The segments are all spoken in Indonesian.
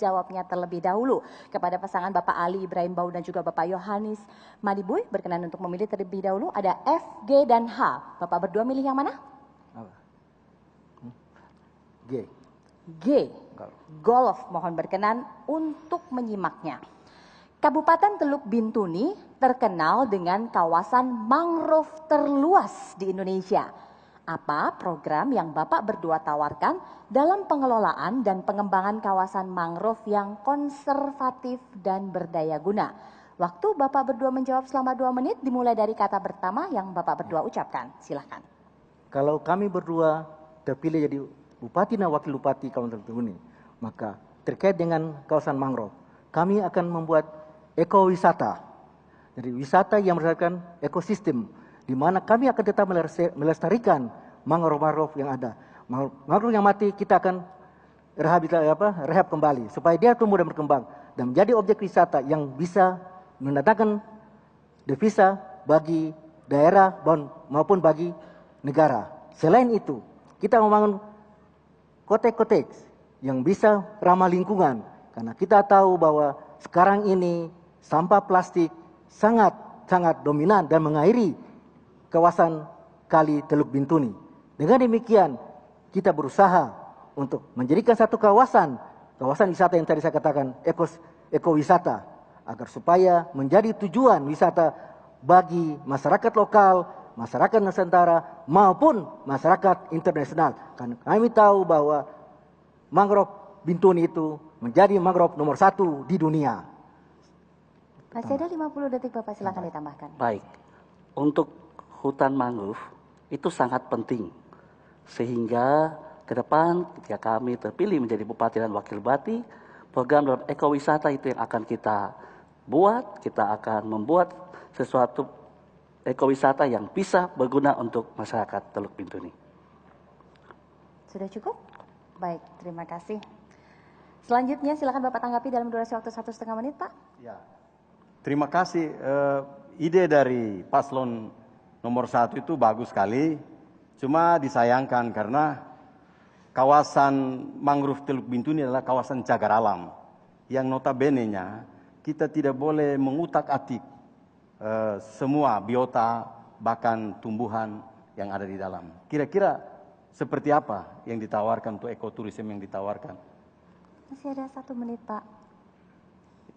Jawabnya terlebih dahulu kepada pasangan Bapak Ali Ibrahim Bau dan juga Bapak Yohanes Madibuy. Berkenan untuk memilih terlebih dahulu ada F, G, dan H. Bapak berdua milih yang mana? G. G. Golf. Mohon berkenan untuk menyimaknya. Kabupaten Teluk Bintuni terkenal dengan kawasan mangrove terluas di Indonesia. Apa program yang Bapak berdua tawarkan dalam pengelolaan dan pengembangan kawasan mangrove yang konservatif dan berdaya guna? Waktu Bapak berdua menjawab selama 2 menit dimulai dari kata pertama yang Bapak berdua ucapkan. Silahkan. Kalau kami berdua terpilih jadi Bupati dan Wakil Bupati Kabupaten Bintuni, maka terkait dengan kawasan mangrove, kami akan membuat ekowisata. Jadi wisata yang berdasarkan ekosistem, di mana kami akan tetap melestarikan mangrove-mangrove yang ada. Mangrove yang mati kita akan rehab kembali supaya dia tumbuh dan berkembang dan menjadi objek wisata yang bisa mendatangkan devisa bagi daerah maupun bagi negara. Selain itu, kita membangun kotek-kotek yang bisa ramah lingkungan karena kita tahu bahwa sekarang ini sampah plastik sangat dominan dan mengairi kawasan Kali Teluk Bintuni. Dengan demikian, kita berusaha untuk menjadikan satu kawasan wisata yang tadi saya katakan ekowisata, agar supaya menjadi tujuan wisata bagi masyarakat lokal, masyarakat Nusantara maupun masyarakat internasional. Karena kami tahu bahwa mangrove Bintuni itu menjadi mangrove nomor 1 di dunia. Masih ada 50 detik Bapak, silakan ditambahkan. Baik, untuk hutan mangrove itu sangat penting. Sehingga ke depan ketika kami terpilih menjadi Bupati dan Wakil Bupati, program dalam ekowisata itu yang akan kita buat. Kita akan membuat sesuatu ekowisata yang bisa berguna untuk masyarakat Teluk Bintuni. Sudah cukup? Baik, terima kasih. Selanjutnya silakan Bapak tanggapi dalam durasi waktu 1,5 menit, Pak. Ya, terima kasih. Ide dari paslon nomor 1 itu bagus sekali. Cuma disayangkan karena kawasan mangrove Teluk Bintuni adalah kawasan cagar alam yang notabene-nya kita tidak boleh mengutak-atik semua biota bahkan tumbuhan yang ada di dalam. Kira-kira seperti apa yang ditawarkan untuk ekoturisme yang ditawarkan? Masih ada 1 menit, Pak.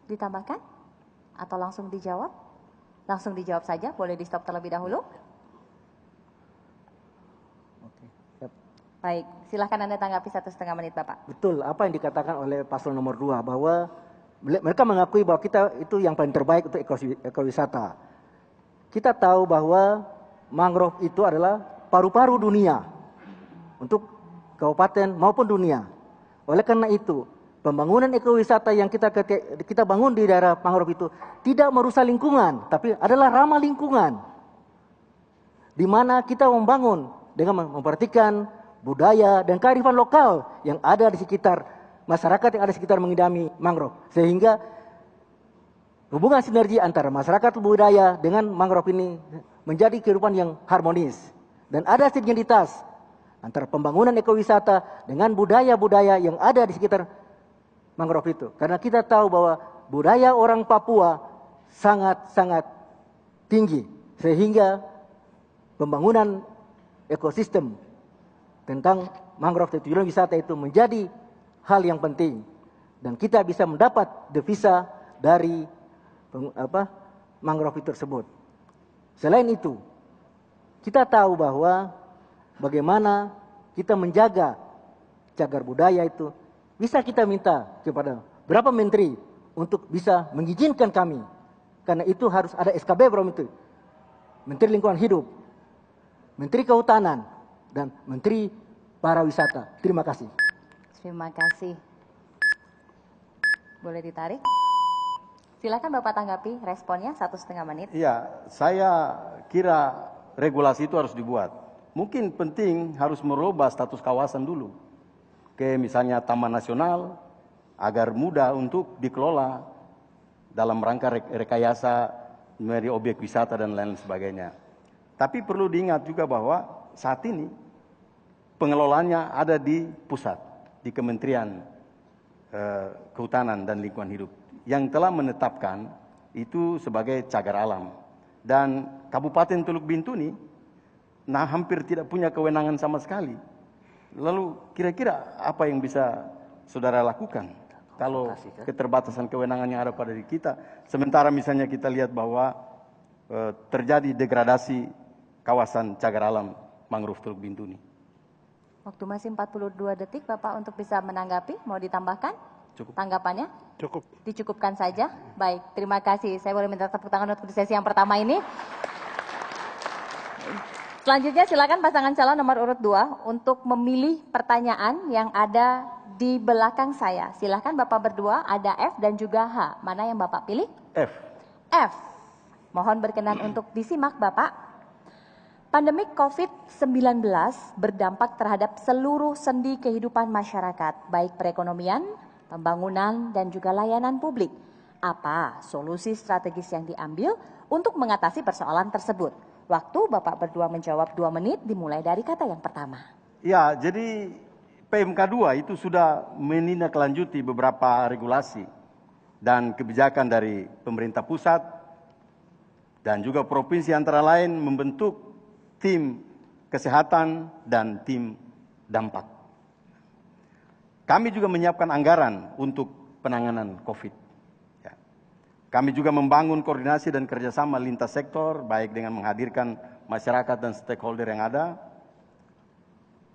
Ditambahkan atau langsung dijawab? Langsung dijawab saja, boleh di stop terlebih dahulu. Baik, silahkan Anda tanggapi 1,5 menit, Bapak. Betul, apa yang dikatakan oleh paslon nomor 2 bahwa mereka mengakui bahwa kita itu yang paling terbaik untuk ekowisata. Kita tahu bahwa mangrove itu adalah paru-paru dunia untuk kabupaten maupun dunia. Oleh karena itu, pembangunan ekowisata yang kita bangun di daerah mangrove itu tidak merusak lingkungan, tapi adalah ramah lingkungan. Di mana kita membangun dengan memperhatikan budaya dan kearifan lokal yang ada di sekitar masyarakat yang ada di sekitar mengidami mangrove. Sehingga hubungan sinergi antara masyarakat budaya dengan mangrove ini menjadi kehidupan yang harmonis. Dan ada sinergitas antara pembangunan ekowisata dengan budaya-budaya yang ada di sekitar mangrove itu. Karena kita tahu bahwa budaya orang Papua sangat tinggi. Sehingga pembangunan ekosistem tentang mangrove tujuan wisata itu menjadi hal yang penting. Dan kita bisa mendapat devisa dari mangrove tersebut. Selain itu, kita tahu bahwa bagaimana kita menjaga cagar budaya itu bisa kita minta kepada berapa menteri untuk bisa mengizinkan kami. Karena itu harus ada SKB from itu. Menteri Lingkungan Hidup, Menteri Kehutanan, dan Menteri Pariwisata. Terima kasih. Terima kasih. Boleh ditarik? Silakan Bapak tanggapi responnya 1,5 menit. Iya, saya kira regulasi itu harus dibuat. Mungkin penting harus merubah status kawasan dulu. Ke misalnya Taman Nasional agar mudah untuk dikelola dalam rangka rekayasa menjadi objek wisata dan lain sebagainya. Tapi perlu diingat juga bahwa saat ini pengelolaannya ada di pusat, di Kementerian Kehutanan dan Lingkungan Hidup yang telah menetapkan itu sebagai cagar alam. Dan Kabupaten Teluk Bintuni hampir tidak punya kewenangan sama sekali. Lalu kira-kira apa yang bisa saudara lakukan kalau keterbatasan kewenangan yang ada pada diri kita? Sementara misalnya kita lihat bahwa terjadi degradasi kawasan cagar alam mangrove Teluk Bintuni. Waktu masih 42 detik Bapak untuk bisa menanggapi, mau ditambahkan? Cukup. Tanggapannya? Cukup. Dicukupkan saja? Baik, terima kasih. Saya boleh minta tepuk tangan untuk sesi yang pertama ini. Selanjutnya silakan pasangan calon nomor urut 2 untuk memilih pertanyaan yang ada di belakang saya. Silakan Bapak berdua, ada F dan juga H. Mana yang Bapak pilih? F. F. Mohon berkenan untuk disimak Bapak. Pandemi COVID-19 berdampak terhadap seluruh sendi kehidupan masyarakat, baik perekonomian, pembangunan, dan juga layanan publik. Apa solusi strategis yang diambil untuk mengatasi persoalan tersebut? Waktu Bapak berdua menjawab 2 menit dimulai dari kata yang pertama. Ya, jadi PMK 2 itu sudah menindaklanjuti beberapa regulasi dan kebijakan dari pemerintah pusat dan juga provinsi, antara lain membentuk tim kesehatan dan tim dampak. Kami juga menyiapkan anggaran untuk penanganan COVID. Ya. Kami juga membangun koordinasi dan kerjasama lintas sektor, baik dengan menghadirkan masyarakat dan stakeholder yang ada,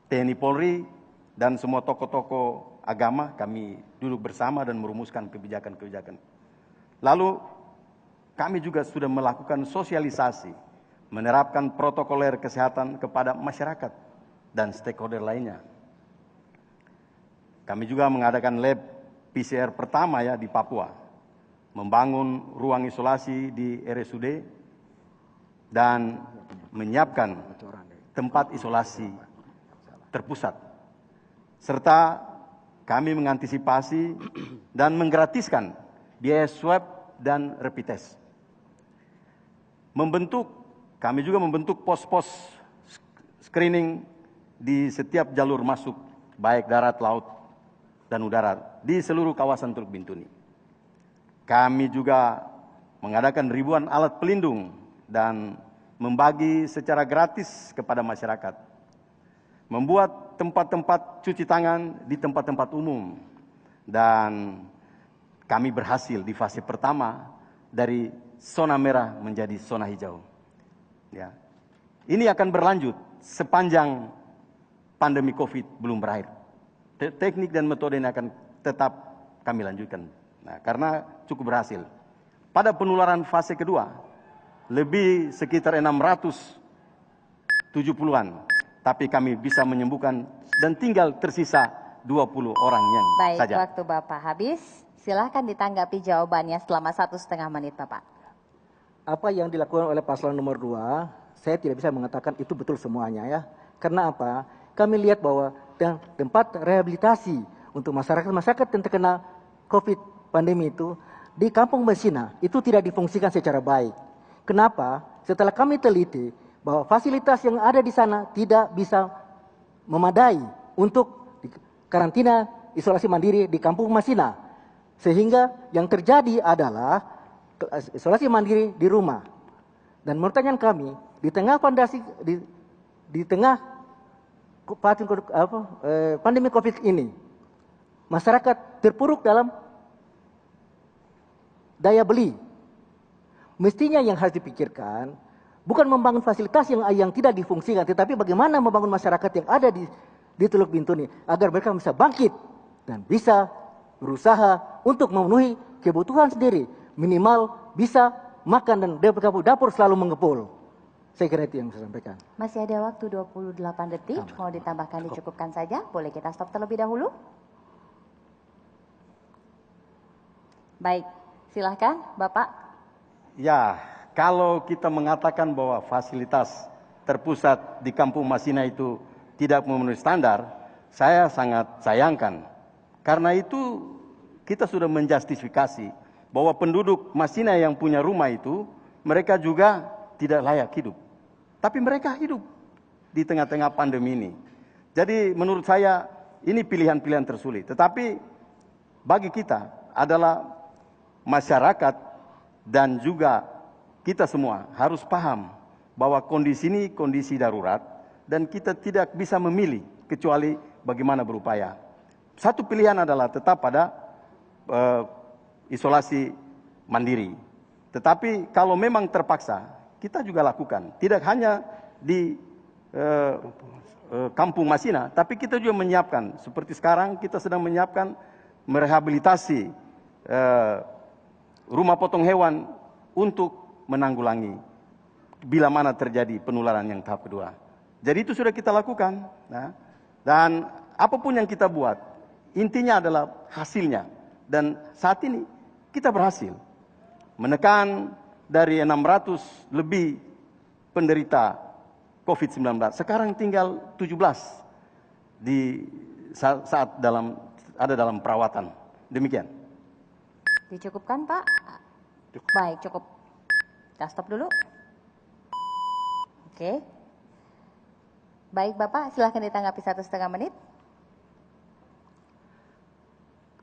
TNI Polri, dan semua tokoh-tokoh agama. Kami duduk bersama dan merumuskan kebijakan-kebijakan. Lalu kami juga sudah melakukan sosialisasi, menerapkan protokoler kesehatan kepada masyarakat dan stakeholder lainnya. Kami juga mengadakan lab PCR pertama ya di Papua, membangun ruang isolasi di RSUD, dan menyiapkan tempat isolasi terpusat. Serta kami mengantisipasi dan menggratiskan biaya swab dan rapid test. Kami juga membentuk pos-pos screening di setiap jalur masuk, baik darat, laut, dan udara, di seluruh kawasan Teluk Bintuni. Kami juga mengadakan ribuan alat pelindung dan membagi secara gratis kepada masyarakat. Membuat tempat-tempat cuci tangan di tempat-tempat umum. Dan kami berhasil di fase pertama dari zona merah menjadi zona hijau. Ya. Ini akan berlanjut sepanjang pandemi COVID belum berakhir. Teknik dan metode ini akan tetap kami lanjutkan. Nah, karena cukup berhasil. Pada penularan fase kedua, lebih sekitar 670-an. Tapi kami bisa menyembuhkan dan tinggal tersisa 20 orang yang Baik, saja. waktu Bapak habis. Silahkan ditanggapi jawabannya selama 1,5 menit Bapak. Apa yang dilakukan oleh paslon nomor 2, saya tidak bisa mengatakan itu betul semuanya ya. Karena apa? Kami lihat bahwa tempat rehabilitasi untuk masyarakat yang terkena COVID pandemi itu di Kampung Mesina itu tidak difungsikan secara baik. Kenapa? Setelah kami teliti bahwa fasilitas yang ada di sana tidak bisa memadai untuk karantina isolasi mandiri di Kampung Mesina. Sehingga yang terjadi adalah isolasi mandiri di rumah. Dan pertanyaan kami, di tengah di tengah pandemi COVID ini, masyarakat terpuruk dalam daya beli. Mestinya yang harus dipikirkan bukan membangun fasilitas yang tidak difungsikan, tetapi bagaimana membangun masyarakat yang ada di Teluk Bintuni agar mereka bisa bangkit dan bisa berusaha untuk memenuhi kebutuhan sendiri. Minimal bisa makan dan dapur selalu mengepul. Saya kira itu yang saya sampaikan. Masih ada waktu 28 detik, mau ditambahkan dicukupkan saja. Boleh kita stop terlebih dahulu? Baik, silahkan Bapak. Ya, kalau kita mengatakan bahwa fasilitas terpusat di Kampung Mesina itu tidak memenuhi standar, saya sangat sayangkan. Karena itu kita sudah menjustifikasi bahwa penduduk Mesina yang punya rumah itu, mereka juga tidak layak hidup. Tapi mereka hidup di tengah-tengah pandemi ini. Jadi menurut saya ini pilihan-pilihan tersulit. Tetapi bagi kita adalah masyarakat dan juga kita semua harus paham bahwa kondisi ini kondisi darurat dan kita tidak bisa memilih kecuali bagaimana berupaya. Satu pilihan adalah tetap pada isolasi mandiri. Tetapi kalau memang terpaksa, kita juga lakukan. Tidak hanya di Kampung Masina, tapi kita juga menyiapkan. Seperti sekarang kita sedang menyiapkan merehabilitasi rumah potong hewan untuk menanggulangi bila mana terjadi penularan yang tahap kedua. Jadi itu sudah kita lakukan. Nah, dan apapun yang kita buat, intinya adalah hasilnya. Dan saat ini kita berhasil menekan dari 600 lebih penderita COVID-19. Sekarang tinggal 17 di saat ada dalam perawatan. Demikian. Dicukupkan, Pak? Baik, cukup. Kita stop dulu. Oke. Baik, Bapak, silahkan ditanggapi 1,5 menit.